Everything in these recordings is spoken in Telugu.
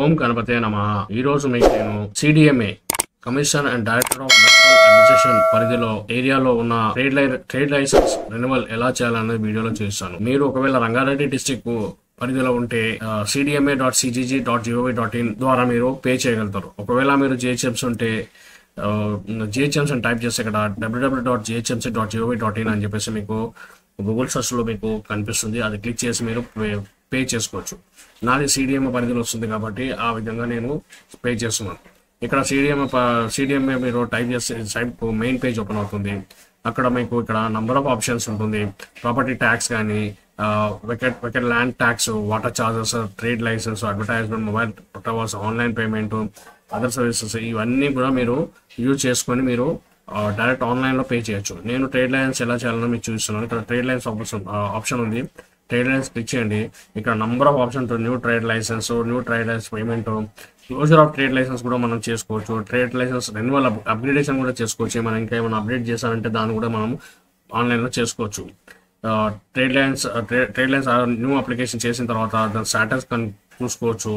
ఓం గణపతే నమః. ఈ రోజు మీకు నేను CDMA commission and director of municipal administration పరిధిలో ఏరియాలో ఉన్న ట్రేడ్ లైసెన్స్ రెన్యువల్ ఎలా చేయాలనేది వీడియోలో చూస్తాను. మీరు ఒకవేళ రంగారెడ్డి డిస్ట్రిక్ట్ పరిధిలో ఉంటే cdma.cgg.gov.in ద్వారా మీరు పే చేయగలుగుతారు. ఒకవేళ మీరు GHMC ఉంటే GHMC అని టైప్ చేస్తే ఇక్కడ www.ghmc.gov.in అని చెప్పేసి మీకు గూగుల్ సర్చ్ లో మీకు కనిపిస్తుంది. అది క్లిక్ చేసి మీరు పే చేసుకోవచ్చు. నాది CDMA పరిధిలో వస్తుంది కాబట్టి ఆ విధంగా నేను పే చేస్తున్నాను. ఇక్కడ CDMA మీరు టైప్ చేస్తే సైట్ మెయిన్ పేజ్ ఓపెన్ అవుతుంది. అక్కడ మీకు ఇక్కడ నంబర్ ఆఫ్ ఆప్షన్స్ ఉంటుంది. ప్రాపర్టీ ట్యాక్స్ కానీ vacant land tax, water charges, trade licence, advertisement, mobile towers, online payment, other services ఇవన్నీ కూడా మీరు యూజ్ చేసుకొని మీరు డైరెక్ట్ ఆన్లైన్లో పే చేయొచ్చు. నేను ట్రేడ్ లైసెన్స్ ఎలా చేయాలని మీకు చూపిస్తున్నాను. ఇక్కడ ట్రేడ్ లైసెన్స్ ఆప్షన్ ఉంది. ట్రేడ్ లైసెన్స్ క్లిక్ చేయండి. ఇక్కడ number of options new trade licence, new trade licence payment, closure of trade licence కూడా మనం చేసుకోవచ్చు. ట్రేడ్ లైసెన్స్ రెన్యువల్ అప్గ్రేడేషన్ కూడా చేసుకోవచ్చు. మనం ఇంకా ఏమైనా అప్డేట్ చేశారంటే దాన్ని కూడా మనం ఆన్లైన్లో చేసుకోవచ్చు. ట్రేడ్ లైన్స్ న్యూ అప్లికేషన్ చేసిన తర్వాత దాని స్టాటస్ చూసుకోవచ్చు.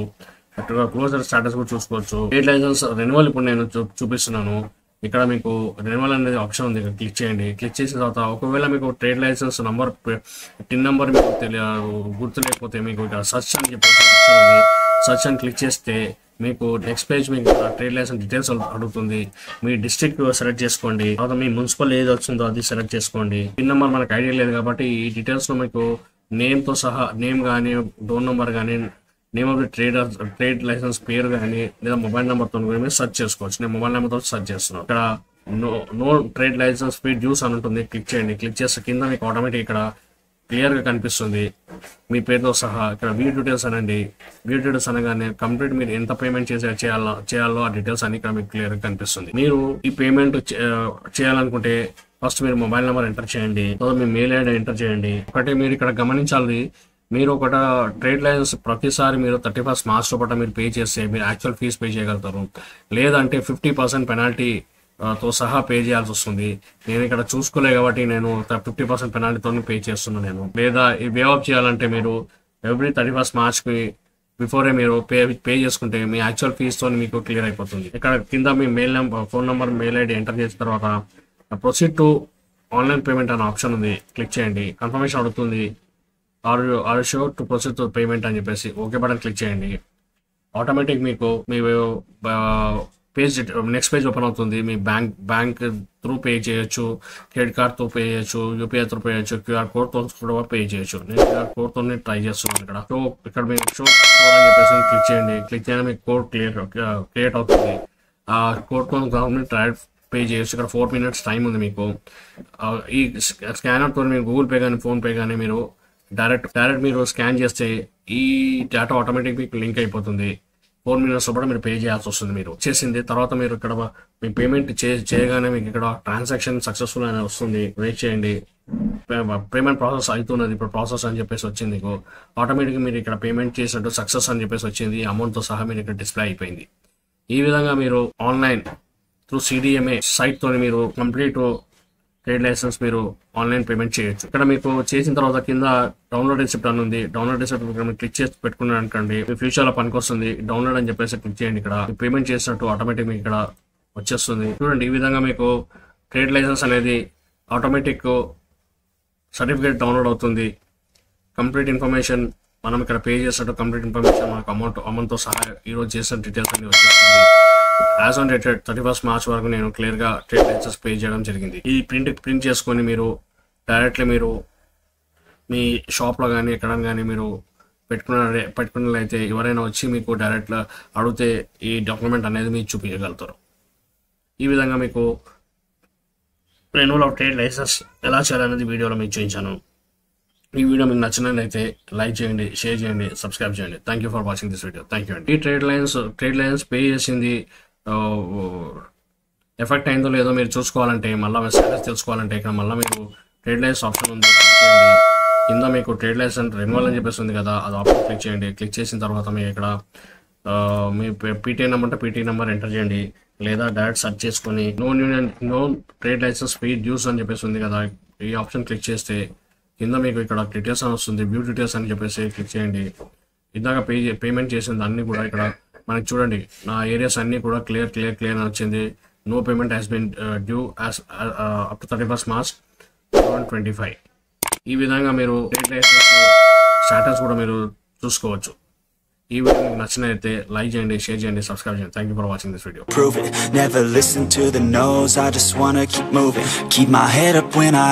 క్లోజర్ స్టాటస్ కూడా చూసుకోవచ్చు. ట్రేడ్ లైసెన్స్ రెన్యువల్ ఇప్పుడు నేను చూపిస్తున్నాను. ఇక్కడ మీకు రెన్యువల్ అనేది ఆప్షన్ ఉంది. క్లిక్ చేయండి. క్లిక్ చేసిన తర్వాత ఒకవేళ మీకు ట్రేడ్ లైసెన్స్ నంబర్ టిన్ నెంబర్ మీకు గుర్తు లేకపోతే మీకు ఇక్కడ సర్చ్ అని చెప్పేసి ఆప్షన్ ఉంది. సర్చ్ అని క్లిక్ చేస్తే మీకు నెక్స్ట్ పేజ్ మీకు ట్రేడ్ లైసెన్స్ డీటెయిల్స్ అడుగుతుంది. మీ డిస్ట్రిక్ట్ సెలెక్ట్ చేసుకోండి. తర్వాత మీ మున్సిపల్ ఏది వచ్చిందో అది సెలెక్ట్ చేసుకోండి. పిన్ నెంబర్ మనకు ఐడియా లేదు కాబట్టి ఈ డీటెయిల్స్ లో మీకు నేమ్తో సహా నేమ్ కానీ, డోర్ నెంబర్ కానీ, name of the trade licence పేరు కానీ లేదా మొబైల్ నెంబర్తో మీరు సెర్చ్ చేసుకోవచ్చు. నేను మొబైల్ నెంబర్తో సెర్చ్ చేస్తున్నాను. ఇక్కడ no trade licence fee dues అని ఉంటుంది. క్లిక్ చేయండి. క్లిక్ చేస్తే కింద మీకు ఆటోమేటిక్ ఇక్కడ క్లియర్గా కనిపిస్తుంది మీ పేరుతో సహా. ఇక్కడ వ్యూ డీటెయిల్స్ అనండి. వ్యూ డీటెయిల్స్ అనగానే కంప్లీట్ మీరు ఎంత పేమెంట్ చేయాలో ఆ డీటెయిల్స్ అన్ని ఇక్కడ మీకు క్లియర్గా కనిపిస్తుంది. మీరు ఈ పేమెంట్ చేయాలనుకుంటే ఫస్ట్ మీరు మొబైల్ నెంబర్ ఎంటర్ చేయండి. తర్వాత మీ మెయిల్ ఐడి ఎంటర్ చేయండి. ఒకటి మీరు ఇక్కడ గమనించాలి, మీరు ఒక ట్రేడ్ లైసెన్స్ ప్రతిసారి మీరు 31st March లోపల మీరు పే చేస్తే మీరు యాక్చువల్ ఫీజు పే చేయగలుగుతారు. లేదంటే 50% పెనాల్టీ తో సహా పే చేయాల్సి వస్తుంది. నేను ఇక్కడ చూసుకోలే కాబట్టి నేను 50% పెనాల్టీతో పే చేస్తున్నాను నేను. లేదా ఈ వే ఆఫ్ చేయాలంటే మీరు ఎవ్రీ 31st March బిఫోరే మీరు పే చేసుకుంటే మీ యాక్చువల్ ఫీజుతో మీకు క్లియర్ అయిపోతుంది. ఇక్కడ కింద మీ phone number, mail ID enter చేసిన తర్వాత ప్రొసీడ్ టు ఆన్లైన్ పేమెంట్ అనే ఆప్షన్ ఉంది. క్లిక్ చేయండి. కన్ఫర్మేషన్ అడుగుతుంది. Are sure to proceed to payment అని చెప్పేసి ఓకే బటన్ క్లిక్ చేయండి. ఆటోమేటిక్ మీకు మీ పేజ్ నెక్స్ట్ పేజ్ ఓపెన్ అవుతుంది. మీ బ్యాంక్ త్రూ పే చేయొచ్చు, క్రెడిట్ కార్డ్ తో పే చేయొచ్చు, యూపీఐ త్రూ పే చేయొచ్చు, QR కోడ్ తో కూడా పే చేయొచ్చు. నేను QR కోడ్ తో ట్రై చేస్తున్నాను. ఇక్కడ మీరు షో కోడ్ అని చెప్పేసి క్లిక్ చేయండి. క్లిక్ చేయడం మీకు కోడ్ క్రియేట్ అవుతుంది. ఆ కోడ్ తో డైరెక్ట్ పే చేయొచ్చు. ఇక్కడ 4 minutes టైం ఉంది మీకు. ఈ స్కానర్ తో మీరు గూగుల్ పే కానీ, ఫోన్ పే కానీ మీరు డైరెక్ట్ మీరు స్కాన్ చేస్తే ఈ డేటా ఆటోమేటిక్ మీకు లింక్ అయిపోతుంది. 4 minutes లోపల మీరు పే చేయాల్సి వస్తుంది. మీరు చేసింది తర్వాత మీరు ఇక్కడ మీ పేమెంట్ చేయగానే మీకు ఇక్కడ ట్రాన్సాక్షన్ సక్సెస్ఫుల్ అని వస్తుంది. వెయిట్ చేయండి. పేమెంట్ ప్రాసెస్ అవుతున్నది. ఇప్పుడు ప్రాసెస్ అని చెప్పేసి వచ్చింది. మీకు ఆటోమేటిక్గా మీరు ఇక్కడ పేమెంట్ చేసినట్టు సక్సెస్ అని చెప్పేసి వచ్చింది. అమౌంట్తో సహా మీరు ఇక్కడ డిస్ప్లే అయిపోయింది. ఈ విధంగా మీరు ఆన్లైన్ త్రూ CDMA సైట్ తోని మీరు కంప్లీట్ ట్రేడ్ లైసెన్స్ మీరు ఆన్లైన్ పేమెంట్ చేయొచ్చు. ఇక్కడ మీకు చేసిన తర్వాత కింద డౌన్లోడ్ రిసిప్ట్ అని ఉంది. డౌన్లోడ్ రిసిప్ట్ మీరు క్లిక్ చేసి పెట్టుకున్నారు అనుకోండి, మీ ఫ్యూచర్ లో పనికి వస్తుంది. డౌన్లోడ్ అని చెప్పేసి క్లిక్ చేయండి. ఇక్కడ పేమెంట్ చేసినట్టు ఆటోమేటిక్ మీకు ఇక్కడ వచ్చేస్తుంది. చూడండి, ఈ విధంగా మీకు ట్రేడ్ లైసెన్స్ అనేది ఆటోమేటిక్ సర్టిఫికేట్ డౌన్లోడ్ అవుతుంది. కంప్లీట్ ఇన్ఫర్మేషన్ మనం ఇక్కడ పే చేసినట్టు కంప్లీట్ ఇన్ఫర్మేషన్ మనకు అమౌంట్తో సహా ఈరోజు చేసిన డీటెయిల్స్ అన్ని వచ్చేస్తుంది. As on dated 31st March వరకు నేను క్లియర్గా ట్రేడ్ లైసెన్స్ పే చేయడం జరిగింది. ఈ ప్రింట్ చేసుకొని మీరు డైరెక్ట్లీ మీరు మీ షాప్లో కానీ ఎక్కడ కానీ మీరు పెట్టుకున్నట్లయితే ఎవరైనా వచ్చి మీకు డైరెక్ట్గా అడిగితే ఈ డాక్యుమెంట్ అనేది మీరు చూపించగలుగుతారు. ఈ విధంగా మీకు రెన్యువల్ ఆఫ్ ట్రేడ్ లైసెన్స్ ఎలా చేయాలనేది వీడియోలో మీకు చూపించాను. ఈ వీడియో మీకు నచ్చినట్లయితే లైక్ చేయండి, షేర్ చేయండి, సబ్స్క్రైబ్ చేయండి. Thank you for watching this video. Thank you అండి. ఈ ట్రేడ్ లైన్స్ పే చేసింది ఎఫెక్ట్ అయిందో లేదో మీరు చూసుకోవాలంటే, మళ్ళీ మెసేజ్ తెలుసుకోవాలంటే ఇక్కడ మళ్ళీ మీకు ట్రేడ్ లైన్స్ ఆప్షన్ ఉంది. క్లిక్ చేయండి. కింద మీకు ట్రేడ్ లైసెన్స్ రెన్యువల్ అని చెప్పేసి ఉంది కదా, అది ఆప్షన్ క్లిక్ చేయండి. క్లిక్ చేసిన తర్వాత మీకు ఇక్కడ మీ PTI నెంబర్ అంటే PTI నెంబర్ ఎంటర్ చేయండి. లేదా డైరెక్ట్ సెర్చ్ చేసుకొని no trade licence fee dues అని చెప్పేసి ఉంది కదా, ఈ ఆప్షన్ క్లిక్ చేస్తే కింద మీకు ఇక్కడ డీటెయిల్స్ అని వస్తుంది. వ్యూ డీటెయిల్స్ అని చెప్పేసి క్లిక్ చేయండి. ఇందాక పేమెంట్ చేసింది అన్ని కూడా ఇక్కడ మనకి చూడండి నా ఏరియాస్ అన్నీ కూడా క్లియర్ అని వచ్చింది. No payment has been due up to 31st March 2025. ఈ విధంగా మీరు స్టాటస్ కూడా మీరు చూసుకోవచ్చు. ఈ వీడియో మీకు నచ్చినట్లయితే లైక్ చేయండి, షేర్ చేయండి, సబ్స్క్రైబ్ చేయండి. Thank you for watching this video. Never listen to the no's, I just wanna keep moving. Keep my head up when I